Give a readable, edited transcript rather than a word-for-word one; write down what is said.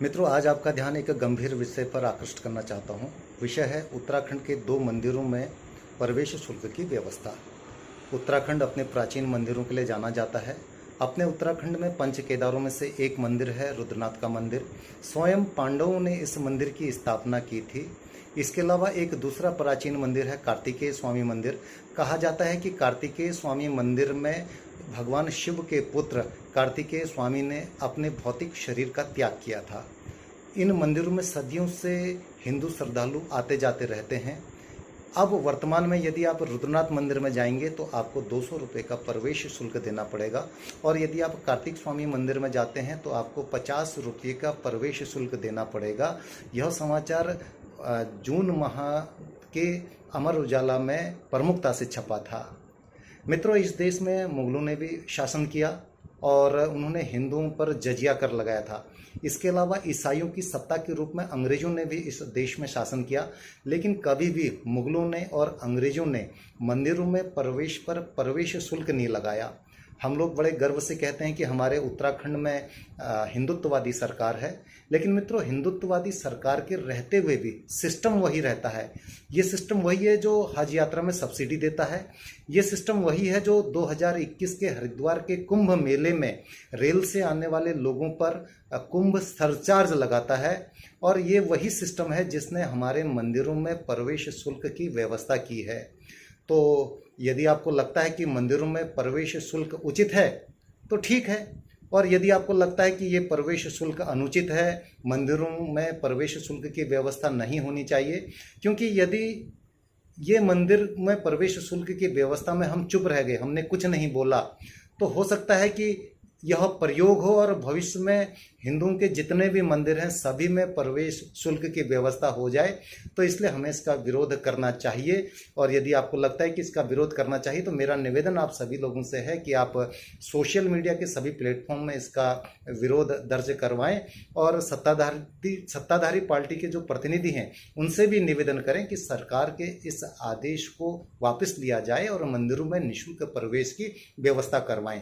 मित्रों, आज आपका ध्यान एक गंभीर विषय पर आकृष्ट करना चाहता हूँ। विषय है उत्तराखंड के 2 मंदिरों में प्रवेश शुल्क की व्यवस्था। उत्तराखंड अपने प्राचीन मंदिरों के लिए जाना जाता है। अपने उत्तराखंड में पंच केदारों में से एक मंदिर है रुद्रनाथ का मंदिर। स्वयं पांडवों ने इस मंदिर की स्थापना की थी। इसके अलावा एक दूसरा प्राचीन मंदिर है कार्तिकेय स्वामी मंदिर। कहा जाता है कि कार्तिकेय स्वामी मंदिर में भगवान शिव के पुत्र कार्तिकेय स्वामी ने अपने भौतिक शरीर का त्याग किया था। इन मंदिरों में सदियों से हिंदू श्रद्धालु आते जाते रहते हैं। अब वर्तमान में यदि आप रुद्रनाथ मंदिर में जाएंगे तो आपको 200 रुपये का प्रवेश शुल्क देना पड़ेगा, और यदि आप कार्तिक स्वामी मंदिर में जाते हैं तो आपको 50 रुपये का प्रवेश शुल्क देना पड़ेगा। यह समाचार जून माह के अमर उजाला में प्रमुखता से छपा था। मित्रों, इस देश में मुगलों ने भी शासन किया और उन्होंने हिंदुओं पर जजिया कर लगाया था। इसके अलावा ईसाइयों की सत्ता के रूप में अंग्रेज़ों ने भी इस देश में शासन किया, लेकिन कभी भी मुगलों ने और अंग्रेज़ों ने मंदिरों में प्रवेश पर प्रवेश शुल्क नहीं लगाया। हम लोग बड़े गर्व से कहते हैं कि हमारे उत्तराखंड में हिंदुत्ववादी सरकार है, लेकिन मित्रों, हिंदुत्ववादी सरकार के रहते हुए भी सिस्टम वही रहता है। ये सिस्टम वही है जो हज यात्रा में सब्सिडी देता है। ये सिस्टम वही है जो 2021 के हरिद्वार के कुंभ मेले में रेल से आने वाले लोगों पर कुंभ सरचार्ज लगाता है। और ये वही सिस्टम है जिसने हमारे मंदिरों में प्रवेश शुल्क की व्यवस्था की है। तो यदि आपको लगता है कि मंदिरों में प्रवेश शुल्क उचित है तो ठीक है, और यदि आपको लगता है कि ये प्रवेश शुल्क अनुचित है, मंदिरों में प्रवेश शुल्क की व्यवस्था नहीं होनी चाहिए, क्योंकि यदि ये मंदिर में प्रवेश शुल्क की व्यवस्था में हम चुप रह गए, हमने कुछ नहीं बोला, तो हो सकता है कि यह प्रयोग हो और भविष्य में हिंदुओं के जितने भी मंदिर हैं सभी में प्रवेश शुल्क की व्यवस्था हो जाए। तो इसलिए हमें इसका विरोध करना चाहिए। और यदि आपको लगता है कि इसका विरोध करना चाहिए तो मेरा निवेदन आप सभी लोगों से है कि आप सोशल मीडिया के सभी प्लेटफॉर्म में इसका विरोध दर्ज करवाएं, और सत्ताधारी पार्टी के जो प्रतिनिधि हैं उनसे भी निवेदन करें कि सरकार के इस आदेश को वापस लिया जाए और मंदिरों में निःशुल्क प्रवेश की व्यवस्था करवाएं।